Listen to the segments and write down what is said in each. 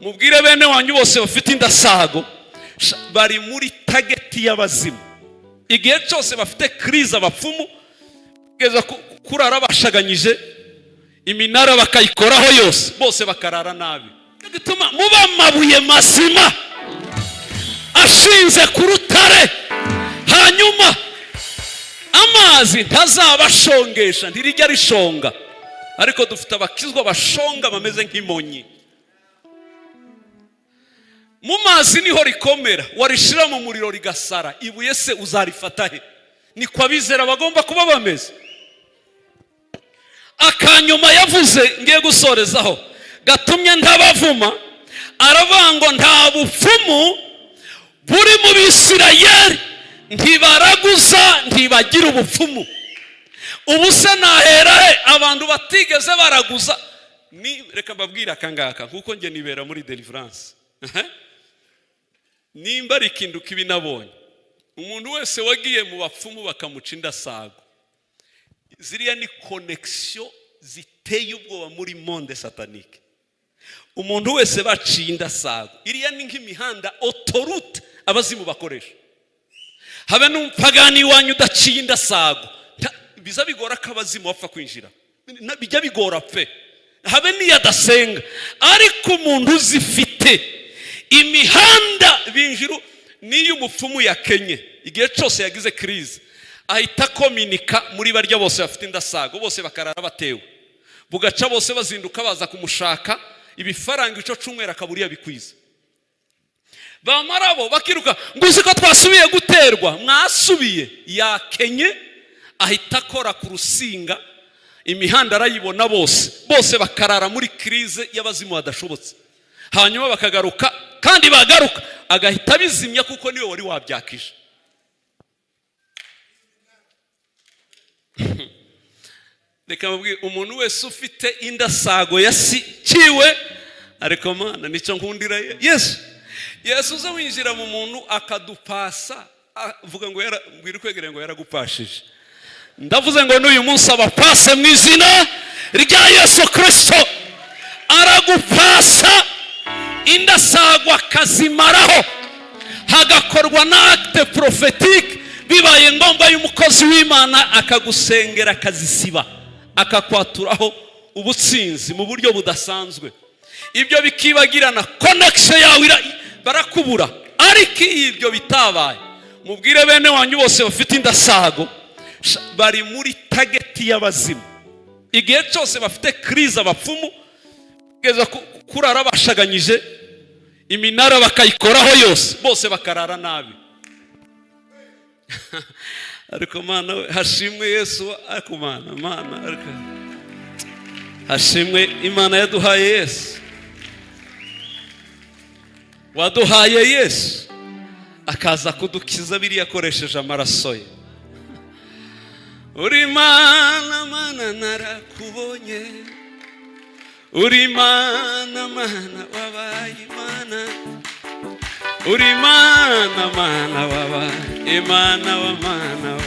mubwire bene wanyu bose bafite indasago bari muri tageti y'abazimu. Igihe cyose bafite kriza abapfumu kugeza kurara bashaganyije iminara bakayikoraho yose, bose bakarara nabi. Gituma muba amabuye mazima ashinze ku rutare, hanyuma amazi ntazabashongesha, ntirijya rishonga. Ariko dufite abakizwa bashonga bameze nk'imonyi. Mu mazi niho rikomera, warishira mu muriro rigasara, ibuye se uzarifata he? Ni kwa bizera bagomba kuba bameze. Akanyuma yavuze ngiye gusorezaho gatumye ntabavuma, aravango nta bupfumu buri mu Bisirayeli, ntibaraguza ntibagira ubupfumu. Ubu se nahera he abantu batigeze baraguza? Ni reka mbabwira akangaka kuko nge nibera muri deliverance. Nimba rikinduka ibinabonye, umuntu wese wagiye mu bapfumu bakamuca indasago, ziriya ni connection ziteye ubwoba muri monde satanique. Umuntu wese baciye indasago, iriya ni nk'imihanda autoroute abazimu bakoresha. Habe n'umupagani wanyu udaciye indasago, biza bigora ko abazimu bapfa kwinjira, bijya bigora pe. Habe niyadasenga, ariko umuntu uzifite imihanda binjiru niyo umupfumu yakenye. Igihe cyose yagize krize ahita kominika muri barya bose bafite indasago, bose bakarara batewe, bugaca bose bazinduka baza kumushaka ibifaranga ico cumwera kaburiya bikwiza. Bamarabo bakiruka nguzi ko twasubiye guterwa, mwasubiye. Yakenye ahita akora ku rusinga, imihanda arayibona, bose bakarara muri krize y'abazimu badashobotse. Hanyuma bakagaruka, kandi bagaruka agahita bizimya kuko niwe wari wabyakije. Reka mubwire umuntu wese ufite indasago yasikiwe, ariko mana nicyo nkundira Yesu uza winjira mu muntu akadupasa, avuga ngo mbwira kwegere ngo yaragupashije. Ndavuze ngo n'uyu munsi abapase mu izina rya Yesu Kristo, aragupasa indasagwa kazimaraho, hagakorwa na acte prophétique. Bibaye ngombwa y'umukozi w'Imana akagusengera akazisiba, akakwaturaho ubutsinzi mu buryo budasanzwe. Ibyo bikibagirana connection yawe barakubura. Ariko ibyo bitabaye, mubwire bene wanyu bose bafite indasago bari muri tageti y'abazimu. Igihe cyose bafite krize abapfumu kugeza kurara bashaganyije iminara bakayikoraho yose, bose bakarara nabi. Ariko mana hashimwe Yesu, ariko mana ariko hashimwe Imana yaduhaye Yesu, waduhaye Yesu akaza kudukiza biriya akoresheje amaraso ye. Uri mana narakubonye, uri mana wabaye Imana, uri mana wabaye Imana wa mana,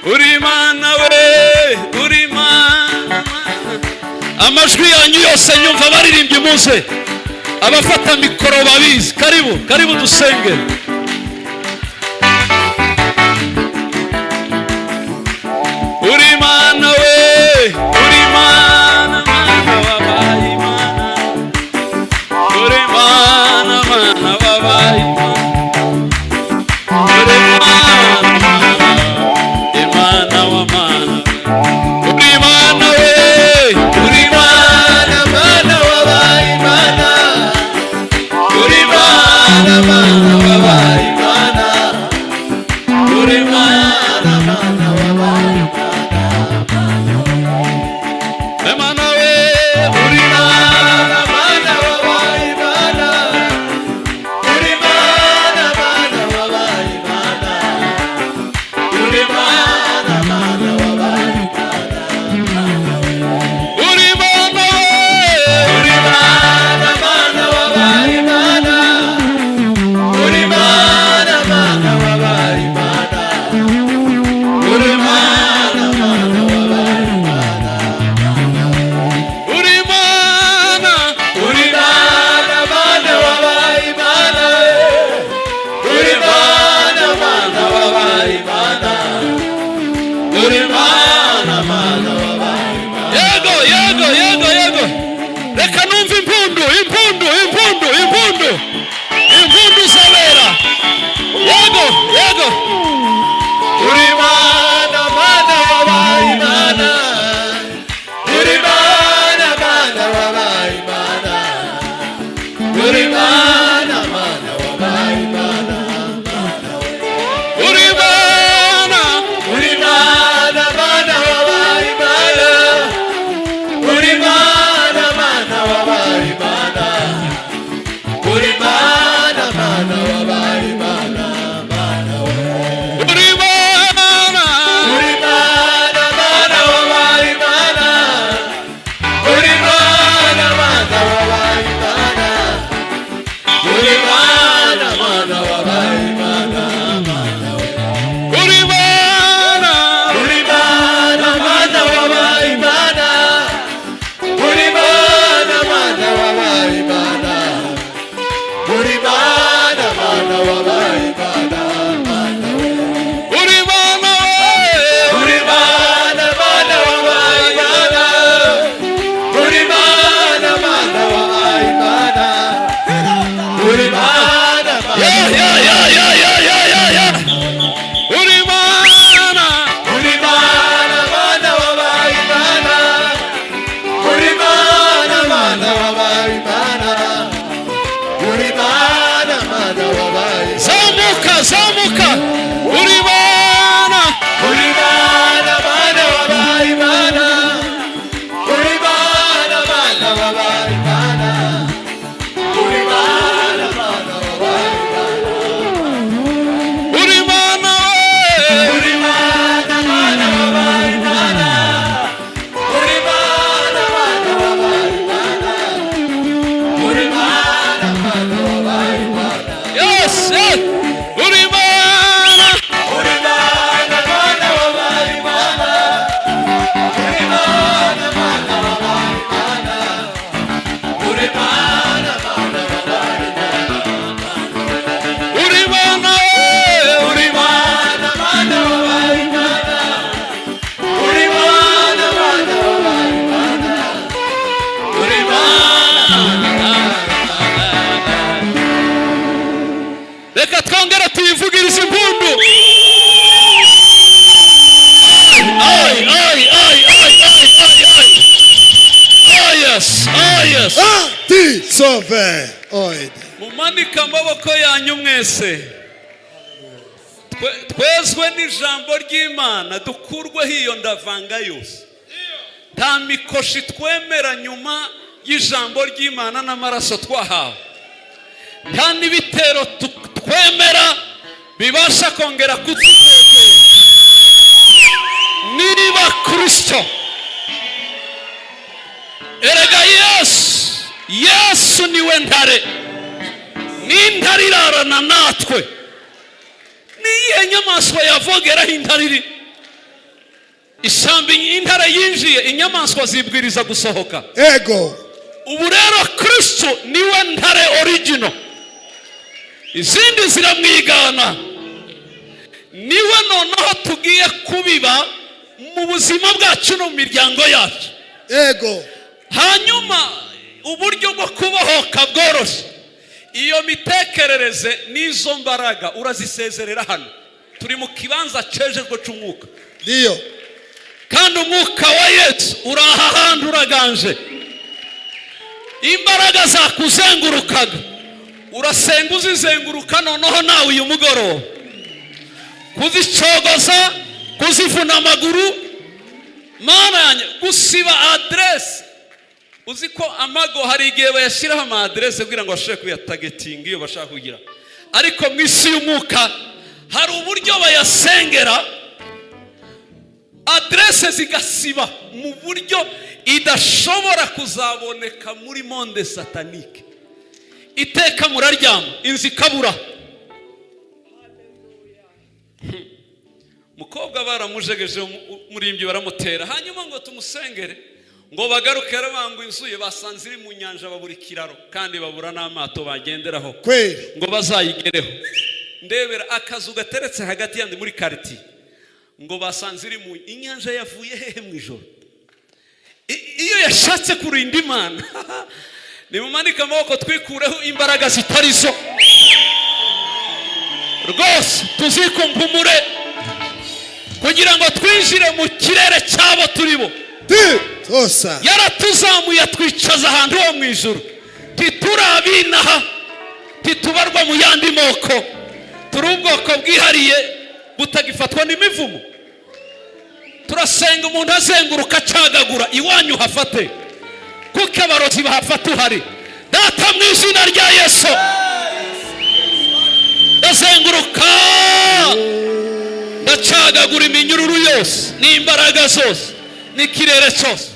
uri mana we, uri mana. Amajwi yanyu yose nyumva baririmbye, muze abafata mikoro babizi. Karibu dusenge. Uri mana we, uri mana wabaye Imana, uri mana wabaye Imana wa mana, uri mana we, uri mana wabaye Imana, uri mana wabaye Imana, uri mana wabaye Imana we, uri mana wabaye Imana, uri Mana, Mana wabaye Mana, Mana we. uri Mana, Uri Mana, Mana wabaye Mana, uri Mana, Mana wabaye Mana, uri Mana, Mana wabaye Mana, Mana we. uri Mana, Uri Mana, Mana wabaye Mana, uri Mana, Mana wabaye Mana, uri Mana, Mana wabaye Mana, Mana we. uri Mana, Uri Mana, Mana wabaye Mana, uri Mana, Mana wabaye Mana, uri Mana, Mana wabaye Mana, Mana we. uri Mana, Uri Mana, Mana wabaye Mana, uri Mana, Mana wabaye Mana, uri Mana, Mana ya uri Mana, uri Mana, Mana wabaye Mana, uri Mana, Mana wabaye Mana, uri Mana, Mana wabaye zamuka zamuka, uri Mana, uri Mana, Mana wabaye Mana, uri Mana, Mana wabaye Mana, uri Mana, Mana wabaye Mana, uri Mana, uri Mana, Mana wabaye Mana, uri Mana, Mana wabaye Mana, uri Mana, Mana wabaye Mana, yes, yes, uri Mana, uri Mana, Mana wabaye Mana, uri Mana, Mana wabaye Mana, uri Mana, Mana wabaye Mana, uri Mana, uri Mana, Mana wabaye Mana, uri Mana, Mana wabaye Mana, uri reka twongere tuyivugirize impundu. Ay, ay, ay, ay, ay, ay, ay. Oh yes, oh yes. Ati sauve oide. Mumanike amaboko yanyu mwese, twezwe n'ijambo ry'Imana, dukurweho iyo ndavanga yose. Nta mikoshi twemera nyuma y'ijambo ry'Imana n'amaraso twahawe. Nta n'ibitero twemera bibasha kongera kudutekera. Niba Kristo, erega Yesu niwe ntare, n'intare irarana natwe. Niyihe nyamaswa yavogeraho intare iri? Ishyamba intare yinjiye, inyamaswa zibwiriza gusohoka. Ego. Ubu rero Kristo niwe ntare original, izindi ziramwigana. Niwe noneho tugiye kubiba mu buzima bwacu no mu miryango yacu. Ego. Hanyuma uburyo bwo kubohoka bworoshye, iyo mitekerereze n'izo mbaraga urazisezerera hano. Turi mu kibanza cejejwe cy'umwuka. Ndio. Kandi umwuka wa Yesu uraha hantu uraganje. Imbaraga zakuzengurukaga urasenga uzizenguruka noneho nawe uyu mugoroba, kuzicogoza, kuzivuna amaguru. Mana yanjye, gusiba adresse. Uzi ko amago hari igihe bayashyiraho ama adresse kugira ngo bashobore kuyatagetinga iyo bashaka kugira. Ariko mu isi y'umwuka hari uburyo bayasengera, adresse zigasiba mu buryo idashobora kuzaboneka muri monde satanique. Iteka muraryama, inzu ikabura. Mukobwa baramujegeje, murimbyi baramutera, hanyuma ngo tumusengere, ngo bagaruke bangu inzu ye basanze iri mu nyanja, babura ikiraro kandi babura n'amato bagenderaho Kweli. ngo bazayigereho. Ndebera akazu gateretse hagati yandi muri quartier, ngo basanze iri mu inyanja. Yavuye hehe mu ijoro? Iyo yashatse kurinda Imana nimumanike amaboko twikureho imbaraga zitari zo rwose, tuzikunkumure kugira ngo twinjire mu kirere cyabo turibo. Tosa. Yaratuzamuye atwicaza ahantu ho mu ijuru, titurabinaha, titubarwa mu yandi moko, turi ubwoko bwihariye butagifatwa n'imivumo. Turasenga umuntu azenguruka acagagura, iwanyu hafate kuko abarozi bahafata uhari. Data mu izina rya Yesu, ndazenguruka ndacagagura iminyururu yose n'imbaraga zose n'ikirere cyose